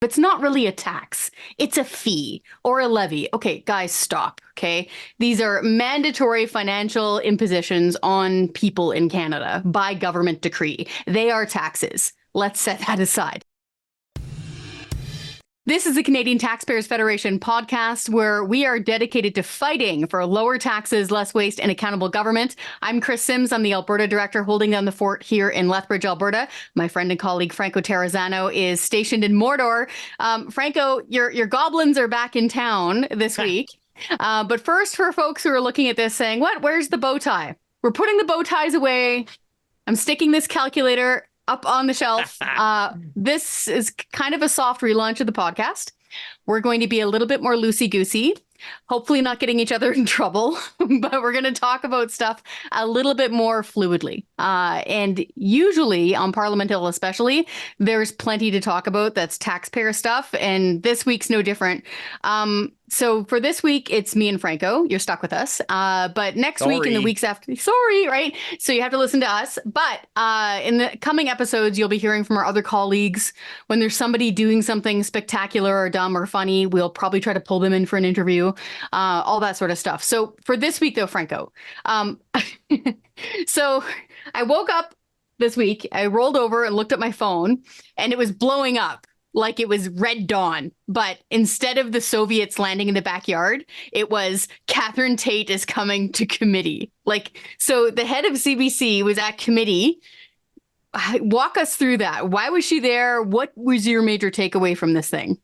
It's not really a tax. It's a fee or a levy. Okay, guys, stop. Okay. These are mandatory financial impositions on people in Canada by government decree. They are taxes. Let's set that aside. This is the Canadian Taxpayers Federation podcast, where we are dedicated to fighting for lower taxes, less waste, and accountable government. I'm Chris Sims. I'm the Alberta director holding down the fort here in Lethbridge, Alberta. My friend and colleague Franco Terrazzano is stationed in Mordor. Franco, your goblins are back in town this week. But first, for folks who are looking at this saying, what? Where's the bow tie? We're putting the bow ties away. I'm sticking this calculator up on the shelf. This is kind of a soft relaunch of the podcast. We're going to be a little bit more loosey-goosey, hopefully not getting each other in trouble, but we're going to talk about stuff a little bit more fluidly. And usually on Parliament Hill especially, there's plenty to talk about that's taxpayer stuff, and this week's no different. So for this week, it's me and Franco. You're stuck with us. But next week and the weeks after, right? So you have to listen to us. But in the coming episodes, you'll be hearing from our other colleagues. When there's somebody doing something spectacular or dumb or funny, we'll probably try to pull them in for an interview, all that sort of stuff. So for this week, though, Franco, so I woke up this week, I rolled over and looked at my phone, and it was blowing up like it was Red Dawn. But instead of the Soviets landing in the backyard, it was Catherine Tait is coming to committee. So the head of CBC was at committee. Walk us through that. Why was she there? What was your major takeaway from this thing?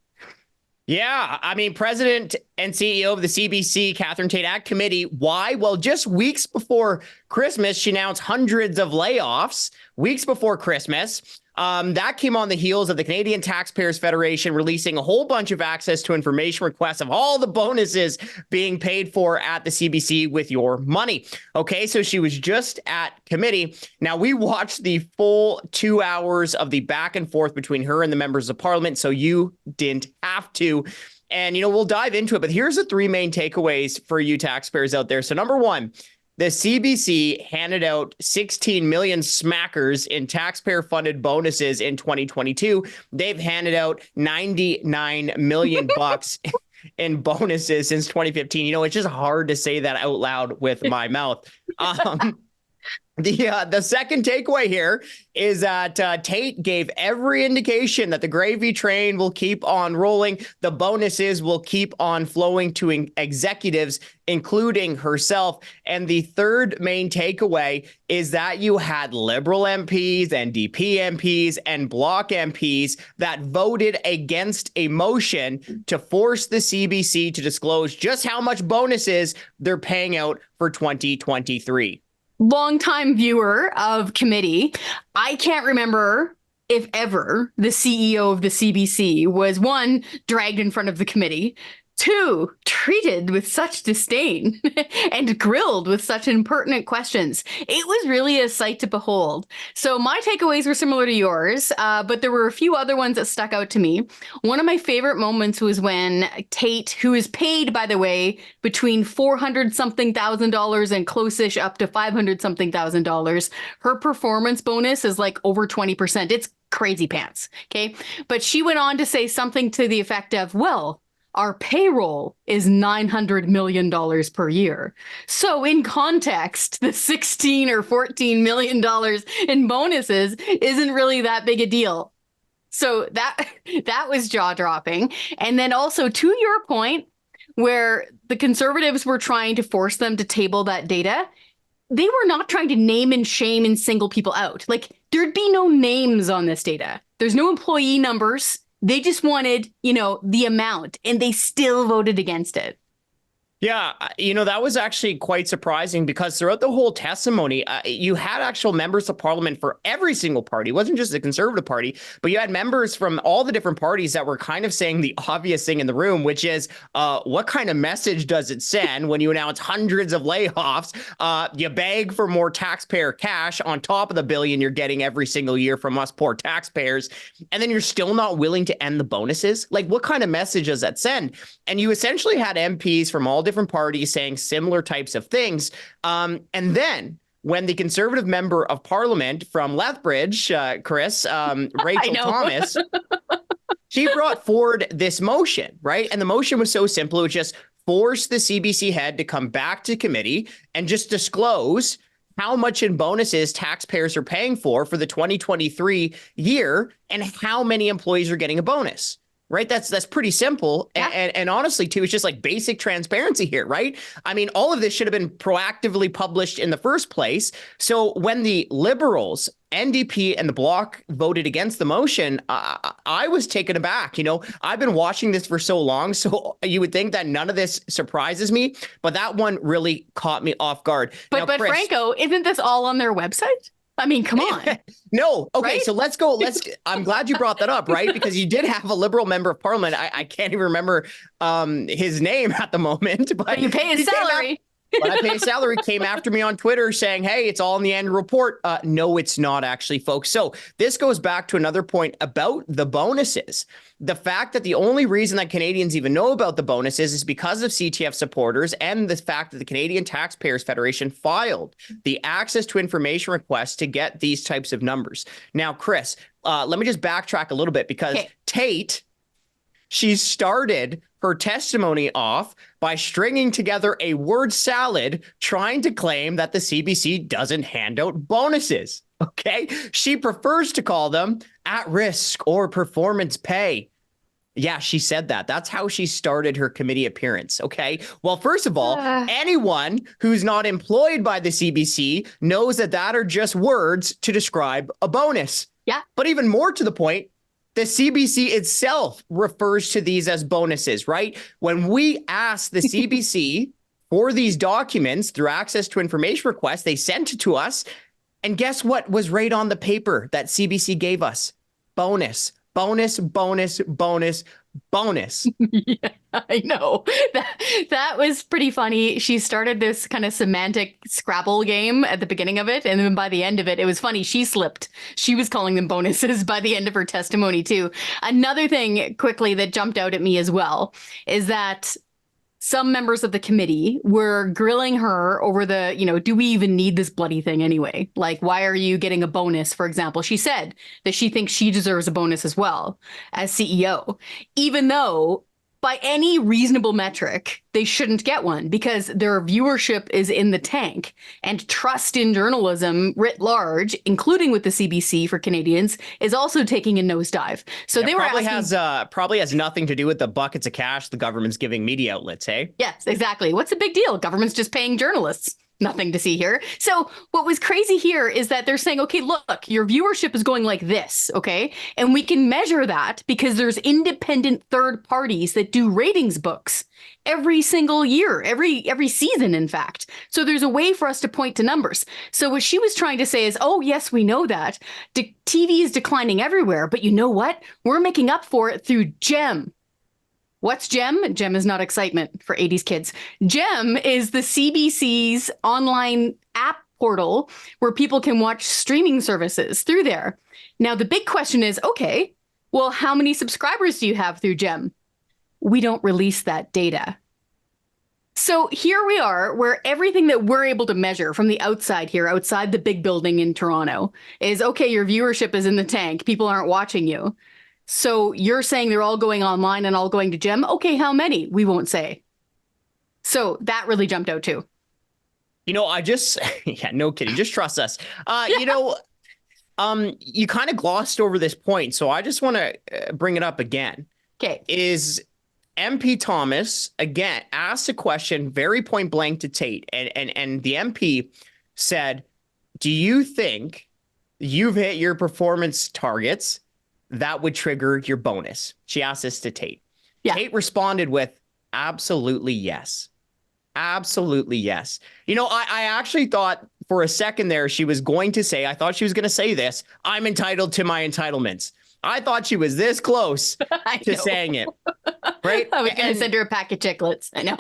Yeah, I mean, President and CEO of the CBC, Catherine Tait, at committee. Why? Well, just weeks before Christmas, she announced hundreds of layoffs. Weeks before Christmas. That came on the heels of the Canadian Taxpayers Federation releasing a whole bunch of access to information requests of all the bonuses being paid for at the CBC with your money. Okay, so she was just at committee. Now, we watched the full 2 hours of the back and forth between her and the members of Parliament, so you didn't have to. And, we'll dive into it, but here's the three main takeaways for you taxpayers out there. So number one, the CBC handed out 16 million smackers in taxpayer-funded bonuses in 2022. They've handed out 99 million bucks in bonuses since 2015. It's just hard to say that out loud with my mouth. The second takeaway here is that Tate gave every indication that the gravy train will keep on rolling. The bonuses will keep on flowing to executives, including herself. And the third main takeaway is that you had Liberal MPs, NDP MPs, and Bloc MPs that voted against a motion to force the CBC to disclose just how much bonuses they're paying out for 2023. Longtime viewer of committee, I can't remember if ever the CEO of the CBC was, one, dragged in front of the committee, two, treated with such disdain and grilled with such impertinent questions. It was really a sight to behold. So my takeaways were similar to yours, but there were a few other ones that stuck out to me. One of my favorite moments was when Tate, who is paid, by the way, between $400-something thousand and close-ish up to $500-something thousand, her performance bonus is like over 20%. It's crazy pants. Okay. But she went on to say something to the effect of, well, our payroll is $900 million per year. So in context, the $16 or $14 million in bonuses isn't really that big a deal. So that was jaw-dropping. And then also, to your point, where the Conservatives were trying to force them to table that data, they were not trying to name and shame and single people out. There'd be no names on this data. There's no employee numbers. They just wanted, the amount, and they still voted against it. Yeah, that was actually quite surprising because throughout the whole testimony, you had actual members of Parliament for every single party. It wasn't just the Conservative Party, but you had members from all the different parties that were kind of saying the obvious thing in the room, which is what kind of message does it send when you announce hundreds of layoffs? You beg for more taxpayer cash on top of the billion you're getting every single year from us poor taxpayers, and then you're still not willing to end the bonuses? What kind of message does that send? And you essentially had MPs from all different parties saying similar types of things. And then when the Conservative member of Parliament from Lethbridge, Chris, Rachel Thomas, She brought forward this motion, right? And the motion was so simple. It was just force the CBC head to come back to committee and just disclose how much in bonuses taxpayers are paying for the 2023 year and how many employees are getting a bonus. Right. That's pretty simple. Yeah. And honestly, too, it's just like basic transparency here. Right. I mean, all of this should have been proactively published in the first place. So when the Liberals, NDP and the Bloc voted against the motion, I was taken aback. I've been watching this for so long, so you would think that none of this surprises me. But that one really caught me off guard. But Chris, Franco, isn't this all on their website? I mean, come on. No. Okay. Right? So let's go. I'm glad you brought that up, right? Because you did have a Liberal member of Parliament. I can't even remember his name at the moment, but you pay his salary. But I pay a salary, came after me on Twitter saying, hey, it's all in the annual report. No, it's not actually, folks. So this goes back to another point about the bonuses. The fact that the only reason that Canadians even know about the bonuses is because of CTF supporters and the fact that the Canadian Taxpayers Federation filed the access to information request to get these types of numbers. Now, Chris, let me just backtrack a little bit because Tate, she started her testimony off by stringing together a word salad trying to claim that the CBC doesn't hand out bonuses. Okay. She prefers to call them at risk or performance pay. Yeah, she said that. That's how she started her committee appearance. Okay. Well, first of all, anyone who's not employed by the CBC knows that are just words to describe a bonus. Yeah. But even more to the point, the CBC itself refers to these as bonuses, right? When we asked the CBC for these documents through access to information requests, they sent it to us. And guess what was right on the paper that CBC gave us? Bonus, bonus, bonus, bonus, bonus. Yeah, I know. That was pretty funny. She started this kind of semantic Scrabble game at the beginning of it. And then by the end of it, it was funny. She slipped. She was calling them bonuses by the end of her testimony, too. Another thing quickly that jumped out at me as well is that some members of the committee were grilling her over do we even need this bloody thing anyway? Like, why are you getting a bonus, for example? She said that she thinks she deserves a bonus as well as CEO, even though by any reasonable metric, they shouldn't get one because their viewership is in the tank and trust in journalism writ large, including with the CBC for Canadians, is also taking a nosedive. So they were probably has nothing to do with the buckets of cash the government's giving media outlets, hey? Yes, exactly. What's the big deal? Government's just paying journalists. Nothing to see here. So what was crazy here is that they're saying, okay, look, your viewership is going like this, okay? And we can measure that because there's independent third parties that do ratings books every single year, every season, in fact. So there's a way for us to point to numbers. So what she was trying to say is, oh, yes, we know that. TV is declining everywhere, but you know what? We're making up for it through GEM. What's GEM? GEM is not excitement for 80s kids. GEM is the CBC's online app portal where people can watch streaming services through there. Now, the big question is, okay, well, how many subscribers do you have through GEM? We don't release that data. So here we are, where everything that we're able to measure from the outside here, outside the big building in Toronto, is, okay, your viewership is in the tank. People aren't watching you. So you're saying they're all going online and all going to GEM? Okay, how many? We won't say. So that really jumped out too. Yeah, no kidding. Just trust us. You kind of glossed over this point. So I just want to bring it up again. Okay. Is MP Thomas, again, asked a question very point blank to Tate. And the MP said, do you think you've hit your performance targets that would trigger your bonus? She asked this to Tate. Yeah. Tate responded with, absolutely yes. Absolutely yes. I actually thought for a second there she was going to say, I thought she was going to say this, I'm entitled to my entitlements. I thought she was this close to saying it. Right? I was going to send her a pack of chiclets. I know.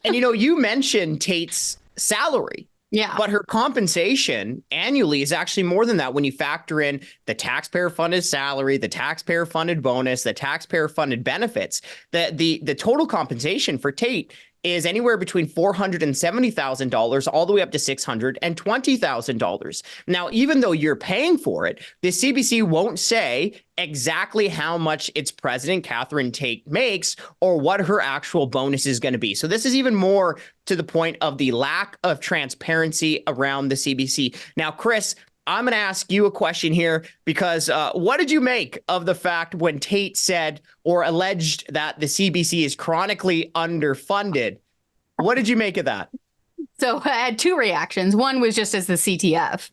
And you mentioned Tate's salary. Yeah. But her compensation annually is actually more than that when you factor in the taxpayer-funded salary, the taxpayer-funded bonus, the taxpayer-funded benefits. The total compensation for Tate is anywhere between $470,000 all the way up to $620,000. Now, even though you're paying for it, the CBC won't say exactly how much its president, Catherine Tait, makes or what her actual bonus is going to be. So this is even more to the point of the lack of transparency around the CBC. Now, Chris, I'm going to ask you a question here because what did you make of the fact when Tate said or alleged that the CBC is chronically underfunded? What did you make of that? So I had two reactions. One was just as the CTF.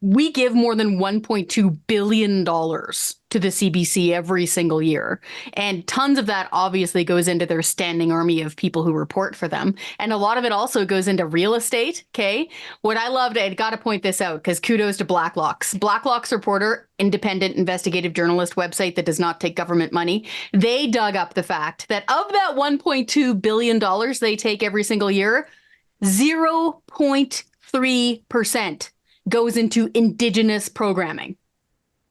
We give more than $1.2 billion to the CBC every single year. And tons of that obviously goes into their standing army of people who report for them. And a lot of it also goes into real estate. Okay. What I loved, I got to point this out because kudos to Blacklock's. Blacklock's reporter, independent investigative journalist website that does not take government money. They dug up the fact that of that $1.2 billion they take every single year, 0.3% goes into Indigenous programming,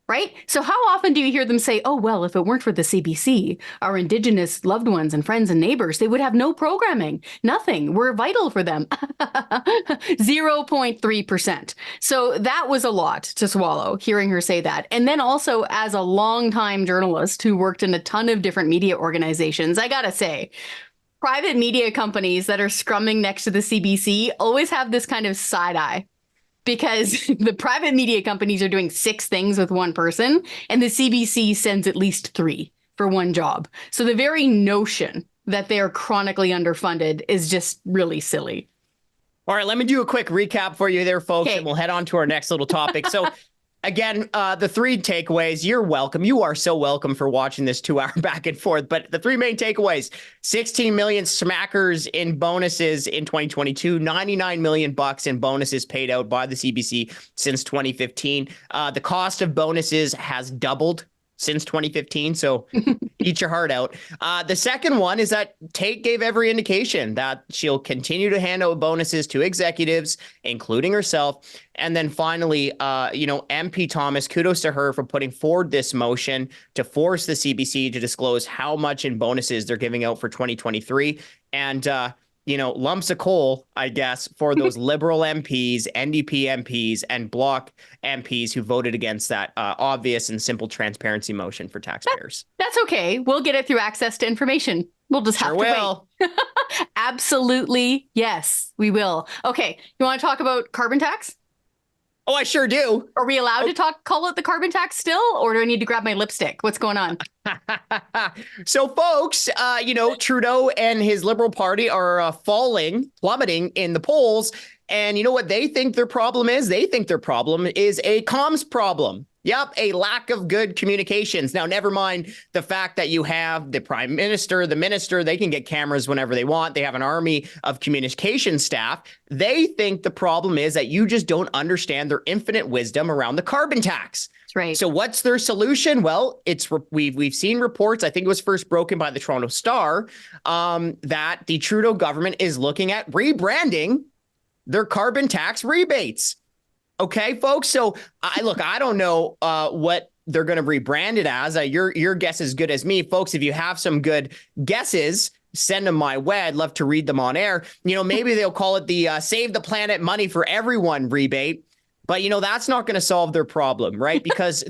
right? So how often do you hear them say, oh, well, if it weren't for the CBC, our Indigenous loved ones and friends and neighbors, they would have no programming, nothing. We're vital for them. 0.3%. So that was a lot to swallow, hearing her say that. And then also as a longtime journalist who worked in a ton of different media organizations, I gotta say, private media companies that are scrumming next to the CBC always have this kind of side eye because the private media companies are doing 6 things with one person and the CBC sends at least 3 for one job. So the very notion that they are chronically underfunded is just really silly. All right, let me do a quick recap for you there, folks, and we'll head on to our next little topic. So again, the 3 takeaways, you're welcome. You are so welcome for watching this 2-hour back and forth. But the 3 main takeaways, 16 million smackers in bonuses in 2022, 99 million bucks in bonuses paid out by the CBC since 2015. The cost of bonuses has doubled since 2015. So eat your heart out. The second one is that Tate gave every indication that she'll continue to hand out bonuses to executives, including herself. And then finally, MP Thomas, kudos to her for putting forward this motion to force the CBC to disclose how much in bonuses they're giving out for 2023. And, lumps of coal, I guess, for those Liberal MPs, NDP MPs, and Bloc MPs who voted against that obvious and simple transparency motion for taxpayers. That's okay. We'll get it through access to information. We'll just have to wait. Absolutely. Yes, we will. Okay. You want to talk about carbon tax? Oh, I sure do. Are we allowed to call it the carbon tax still, or do I need to grab my lipstick? What's going on? So, folks, Trudeau and his Liberal Party are plummeting in the polls. And you know what they think their problem is? They think their problem is a comms problem. Yep, a lack of good communications. Now, never mind the fact that you have the prime minister, the minister, they can get cameras whenever they want. They have an army of communication staff. They think the problem is that you just don't understand their infinite wisdom around the carbon tax. That's right. So what's their solution? Well, we've seen reports, I think it was first broken by the Toronto Star, that the Trudeau government is looking at rebranding their carbon tax rebates. Okay, folks. So I don't know what they're going to rebrand it as. Your guess is good as me, folks. If you have some good guesses, send them my way. I'd love to read them on air. Maybe they'll call it the Save the Planet Money for Everyone rebate. But, that's not going to solve their problem, right? Because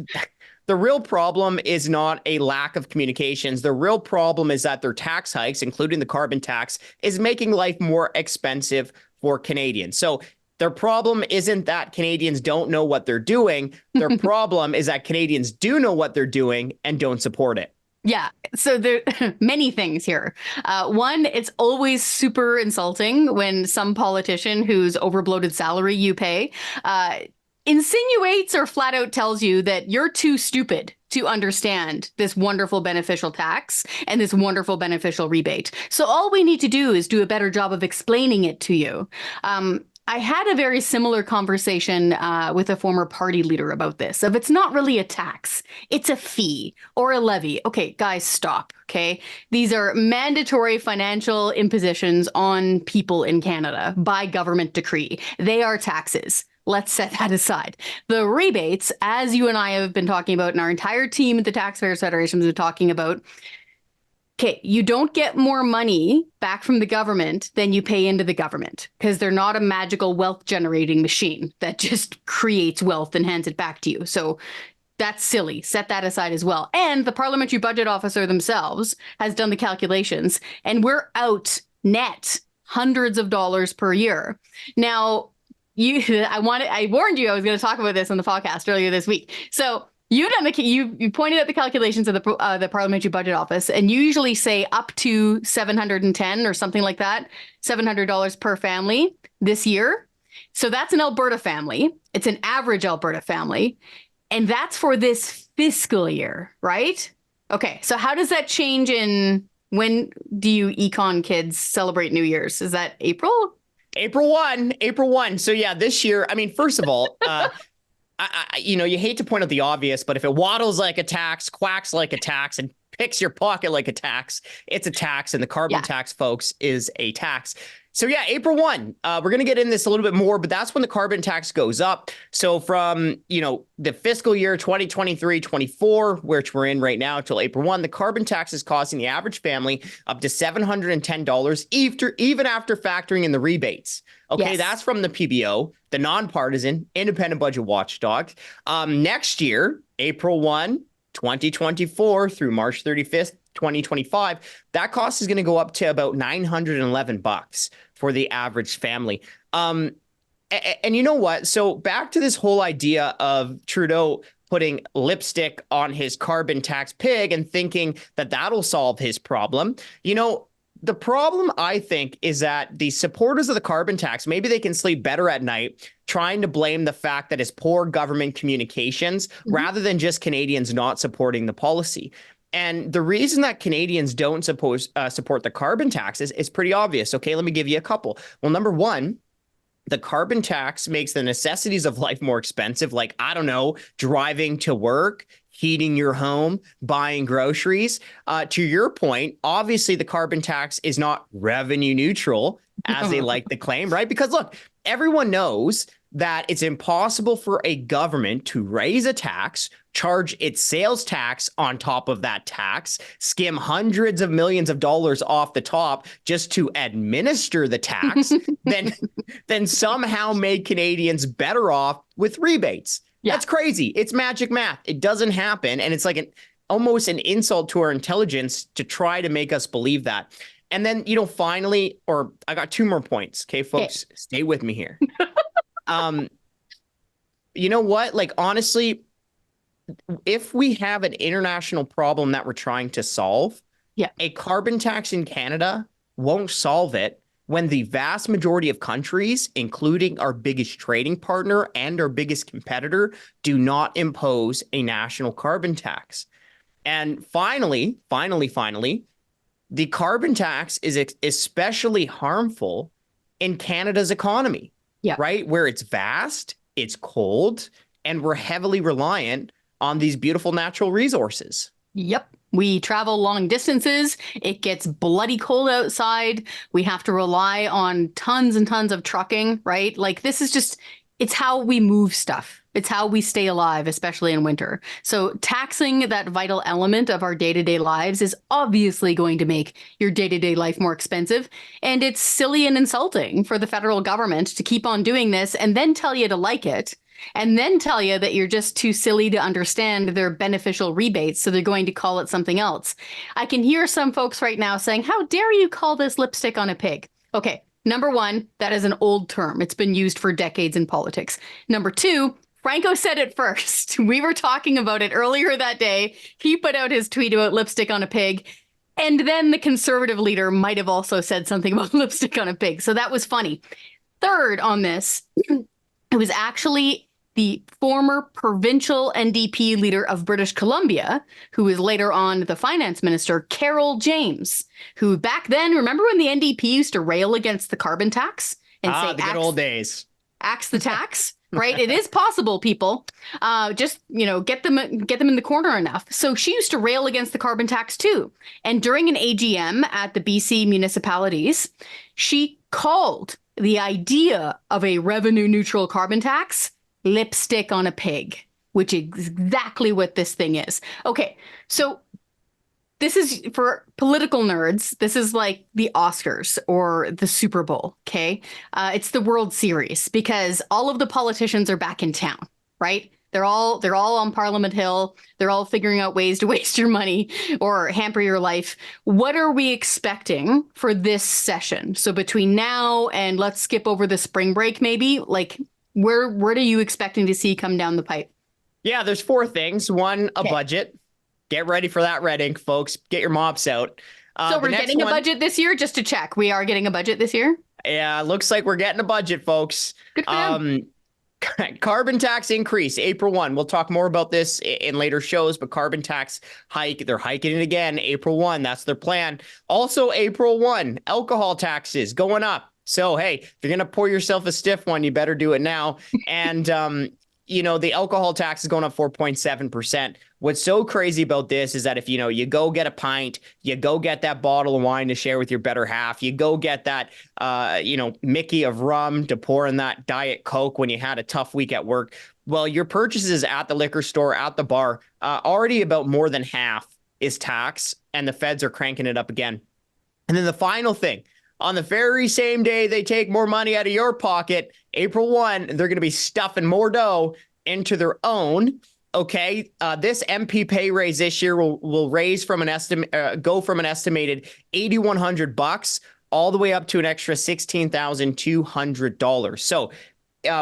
the real problem is not a lack of communications. The real problem is that their tax hikes, including the carbon tax, is making life more expensive for Canadians. So their problem isn't that Canadians don't know what they're doing. Their problem is that Canadians do know what they're doing and don't support it. Yeah. So there are many things here. One, it's always super insulting when some politician whose overbloated salary you pay insinuates or flat out tells you that you're too stupid to understand this wonderful beneficial tax and this wonderful beneficial rebate. So all we need to do is do a better job of explaining it to you. I had a very similar conversation with a former party leader about this. If it's not really a tax, it's a fee or a levy. Okay, guys, stop. Okay, these are mandatory financial impositions on people in Canada by government decree. They are taxes. Let's set that aside. The rebates, as you and I have been talking about, and our entire team at the Taxpayers Federation has been talking about, Okay, you don't get more money back from the government than you pay into the government because they're not a magical wealth generating machine that just creates wealth and hands it back to you. So that's silly. Set that aside as well. And the parliamentary budget officer themselves has done the calculations, and we're out net hundreds of dollars per year. Now, I warned you I was going to talk about this on the podcast earlier this week. So you pointed out the calculations of the parliamentary budget office, and you usually say up to 710 or something like that, $700 per family this year. So that's an Alberta family. It's an average Alberta family. And that's for this fiscal year, right? Okay, so how does that change when do you econ kids celebrate New Year's? Is that April? April 1. So yeah, this year, I mean, first of all, you hate to point out the obvious, but if it waddles like a tax, quacks like a tax, and picks your pocket like a tax, it's a tax, and the carbon tax, folks, is a tax. So yeah, April 1, we're going to get in this a little bit more, but that's when the carbon tax goes up. So from, the fiscal year 2023-24, which we're in right now, till April 1, the carbon tax is costing the average family up to $710 even after factoring in the rebates. Okay, yes. That's from the PBO, the nonpartisan independent budget watchdog. Next year, April 1, 2024 through March 35th, 2025, that cost is going to go up to about $911 for the average family. And you know what? So back to this whole idea of Trudeau putting lipstick on his carbon tax pig and thinking that that'll solve his problem. The problem, I think, is that the supporters of the carbon tax, maybe they can sleep better at night trying to blame the fact that it's poor government communications rather than just Canadians not supporting the policy. And the reason that Canadians don't support the carbon taxes is pretty obvious. Okay, let me give you a couple. Well, number one, the carbon tax makes the necessities of life more expensive, like, I don't know, driving to work, heating your home, buying groceries. To your point, obviously the carbon tax is not revenue neutral, as they like to claim, right? Because look, everyone knows that it's impossible for a government to raise a tax, charge its sales tax on top of that tax, skim hundreds of millions of dollars off the top just to administer the tax, then somehow make Canadians better off with rebates. Yeah. That's crazy. It's magic math. It doesn't happen. And it's like almost an insult to our intelligence to try to make us believe that. And then, finally, or I got two more points. Okay, folks, stay with me here. You know what? Like, honestly, if we have an international problem that we're trying to solve, a carbon tax in Canada won't solve it when the vast majority of countries, including our biggest trading partner and our biggest competitor, do not impose a national carbon tax. And finally, the carbon tax is especially harmful in Canada's economy, right? Where it's vast, it's cold, and we're heavily reliant on these beautiful natural resources. Yep. We travel long distances. It gets bloody cold outside. We have to rely on tons and tons of trucking, right? Like, this is just, it's how we move stuff. It's how we stay alive, especially in winter. So taxing that vital element of our day-to-day lives is obviously going to make your day-to-day life more expensive. And it's silly and insulting for the federal government to keep on doing this and then tell you to like it, and then tell you that you're just too silly to understand their beneficial rebates, so they're going to call it something else. I can hear some folks right now saying, how dare you call this lipstick on a pig? Okay, number one, that is an old term. It's been used for decades in politics. Number two, Franco said it first. We were talking about it earlier that day. He put out his tweet about lipstick on a pig. And then the Conservative leader might have also said something about lipstick on a pig. So that was funny. Third on this, it was actually the former provincial NDP leader of British Columbia, who was later on the finance minister, Carol James, who back then, remember when the NDP used to rail against the carbon tax and say, the good old days. Axe the tax, right? It is possible, people. Just, get them in the corner enough. So she used to rail against the carbon tax too. And during an AGM at the BC municipalities, she called the idea of a revenue neutral carbon tax lipstick on a pig, which is exactly what this thing is. Okay, so this is for political nerds. This is like the Oscars or the Super Bowl. Okay. It's the World Series because all of the politicians are back in town, right? They're all on Parliament Hill. They're all figuring out ways to waste your money or hamper your life. What are we expecting for this session? So between now and let's skip over the spring break, maybe, like where are you expecting to see come down the pipe? Yeah, there's 4 things. One, a budget. Get ready for that red ink, folks. Get your mops out. So we're getting a budget this year, just to check. We are getting a budget this year? Yeah, looks like we're getting a budget, folks. Good for them. Carbon tax increase, April 1. We'll talk more about this in later shows, but carbon tax hike, they're hiking it again, April 1. That's their plan. Also, April 1, alcohol taxes going up. So, hey, if you're going to pour yourself a stiff one, you better do it now. And, the alcohol tax is going up 4.7%. What's so crazy about this is that if, you go get a pint, you go get that bottle of wine to share with your better half, you go get that, Mickey of rum to pour in that Diet Coke when you had a tough week at work. Well, your purchases at the liquor store, at the bar, already about more than half is tax, and the feds are cranking it up again. And then the final thing, on the very same day they take more money out of your pocket, April 1, they're going to be stuffing more dough into their own. Okay, this MP pay raise this year will raise from go from an estimated $8,100 all the way up to an extra $16,200. So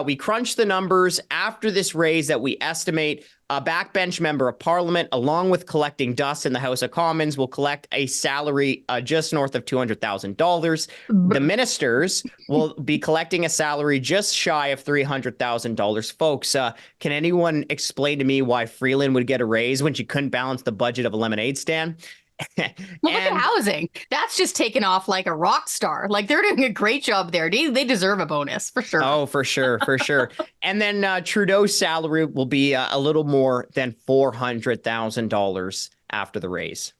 we crunched the numbers after this raise that we estimate a backbench member of Parliament, along with collecting dust in the House of Commons, will collect a salary just north of $200,000. The ministers will be collecting a salary just shy of $300,000. Folks, can anyone explain to me why Freeland would get a raise when she couldn't balance the budget of a lemonade stand? Well, look at housing. That's just taken off like a rock star. Like they're doing a great job there. They deserve a bonus for sure. Oh, for sure. For sure. And then Trudeau's salary will be a little more than $400,000 after the raise.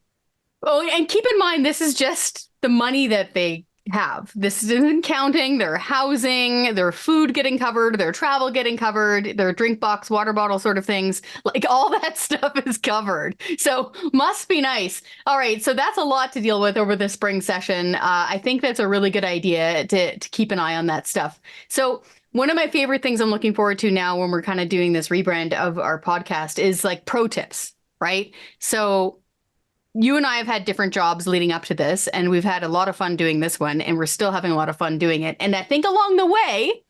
Oh, and keep in mind, this is just the money that they have. This isn't counting their housing, their food getting covered, their travel getting covered, their drink box, water bottle sort of things. Like all that stuff is covered. So must be nice. All right. So that's a lot to deal with over the spring session. I think that's a really good idea to keep an eye on that stuff. So one of my favorite things I'm looking forward to now when we're kind of doing this rebrand of our podcast is like pro tips, right? So you and I have had different jobs leading up to this, and we've had a lot of fun doing this one, and we're still having a lot of fun doing it. And I think along the way,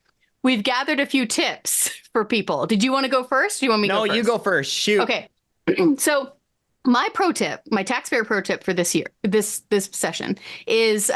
we've gathered a few tips for people. Did you want to go first? Do you want me to go first? No, you go first. Shoot. Okay. So my pro tip, my taxpayer pro tip for this year, this session is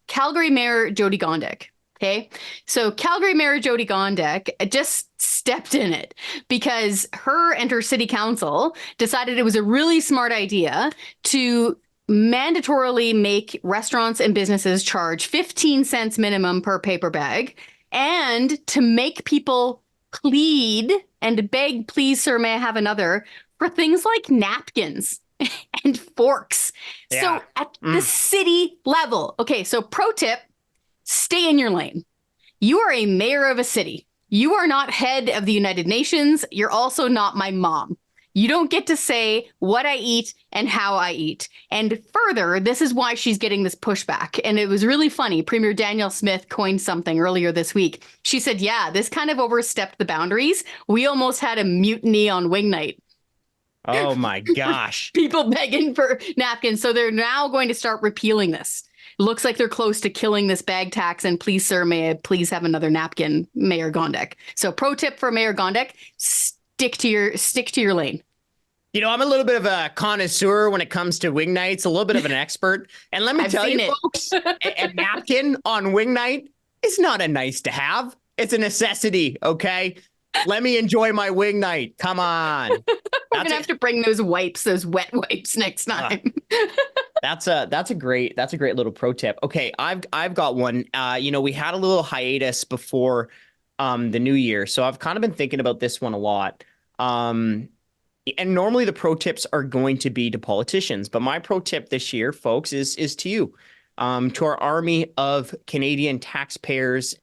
Calgary Mayor Jyoti Gondek. Okay. So Calgary Mayor Jyoti Gondek just stepped in it because her and her city council decided it was a really smart idea to mandatorily make restaurants and businesses charge 15 cents minimum per paper bag and to make people plead and beg, please, sir, may I have another, for things like napkins and forks. Yeah. So at the city level. Okay. So pro tip. Stay in your lane. You are a mayor of a city. You are not head of the United Nations. You're also not my mom. You don't get to say what I eat and how I eat. And further, this is why she's getting this pushback. And it was really funny. Premier Danielle Smith coined something earlier this week. She said, yeah, this kind of overstepped the boundaries. We almost had a mutiny on wing night. Oh my gosh. People begging for napkins. So they're now going to start repealing this. Looks like they're close to killing this bag tax. And please, sir, may I please have another napkin, Mayor Gondek. So pro tip for Mayor Gondek, stick to your lane. You know, I'm a little bit of a connoisseur when it comes to wing nights, a little bit of an expert. And let me tell you, folks, a napkin on wing night is not a nice to have. It's a necessity, okay? Let me enjoy my wing night. Come on. We're going to have to bring those wipes, those wet wipes next time. That's a great little pro tip. Okay, I've got one. We had a little hiatus before the new year, so I've kind of been thinking about this one a lot. And normally the pro tips are going to be to politicians, but my pro tip this year, folks, is to you, to our army of Canadian taxpayers.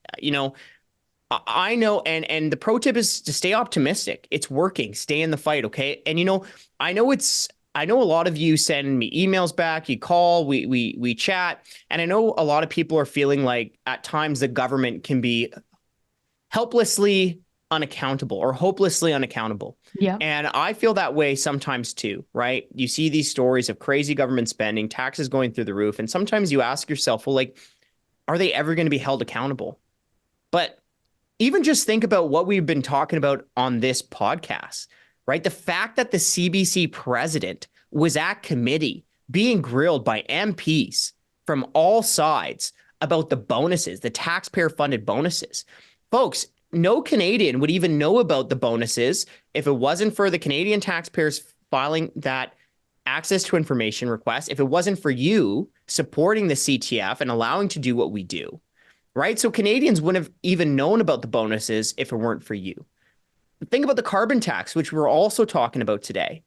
I know, and the pro tip is to stay optimistic. It's working. Stay in the fight, okay? And I know it's I know a lot of you send me emails back, you call, we chat, and I know a lot of people are feeling like at times the government can be helplessly unaccountable or hopelessly unaccountable. Yeah. And I feel that way sometimes too, right? You see these stories of crazy government spending, taxes going through the roof, and sometimes you ask yourself, well, like, are they ever going to be held accountable? But even just think about what we've been talking about on this podcast, right? The fact that the CBC president was at committee being grilled by MPs from all sides about the bonuses, the taxpayer-funded bonuses. Folks, no Canadian would even know about the bonuses if it wasn't for the Canadian taxpayers filing that access to information request, if it wasn't for you supporting the CTF and allowing to do what we do, right? So Canadians wouldn't have even known about the bonuses if it weren't for you. Think about the carbon tax, which we're also talking about today.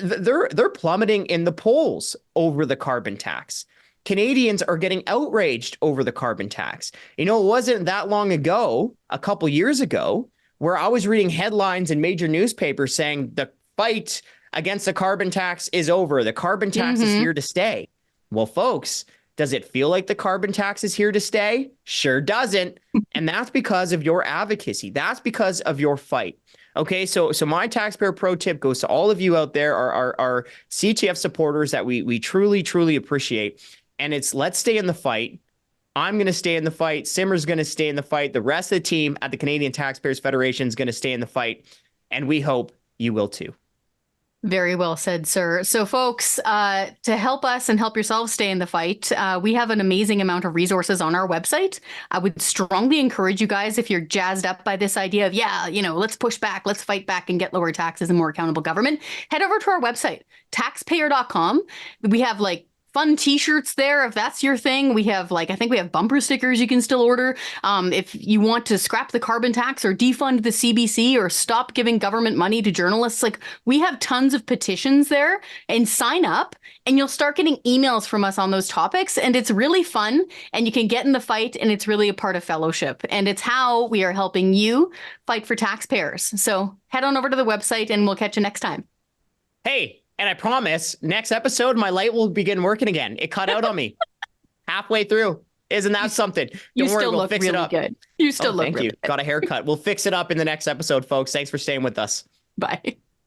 They're plummeting in the polls over the carbon tax. Canadians are getting outraged over the carbon tax. You know, it wasn't that long ago, a couple years ago, where I was reading headlines in major newspapers saying the fight against the carbon tax is over. The carbon tax is here to stay. Well, folks, does it feel like the carbon tax is here to stay? Sure doesn't. And that's because of your advocacy. That's because of your fight. Okay, so my taxpayer pro tip goes to all of you out there, our CTF supporters that we truly, truly appreciate. And it's let's stay in the fight. I'm going to stay in the fight. Simmer's going to stay in the fight. The rest of the team at the Canadian Taxpayers Federation is going to stay in the fight. And we hope you will too. Very well said, sir. So folks, to help us and help yourselves stay in the fight, we have an amazing amount of resources on our website. I would strongly encourage you guys, if you're jazzed up by this idea of, let's push back, let's fight back and get lower taxes and more accountable government, head over to our website, taxpayer.com. We have fun t-shirts there if that's your thing. We have I think we have bumper stickers you can still order. If you want to scrap the carbon tax or defund the CBC or stop giving government money to journalists, we have tons of petitions there, and sign up and you'll start getting emails from us on those topics. And it's really fun and you can get in the fight, and it's really a part of fellowship, and it's how we are helping you fight for taxpayers. So head on over to the website and we'll catch you next time. Hey, and I promise, next episode, my light will begin working again. It cut out on me halfway through. Isn't that something? Don't worry, we'll fix it up. Good. You still look thank really you. Good. Got a haircut. We'll fix it up in the next episode, folks. Thanks for staying with us. Bye.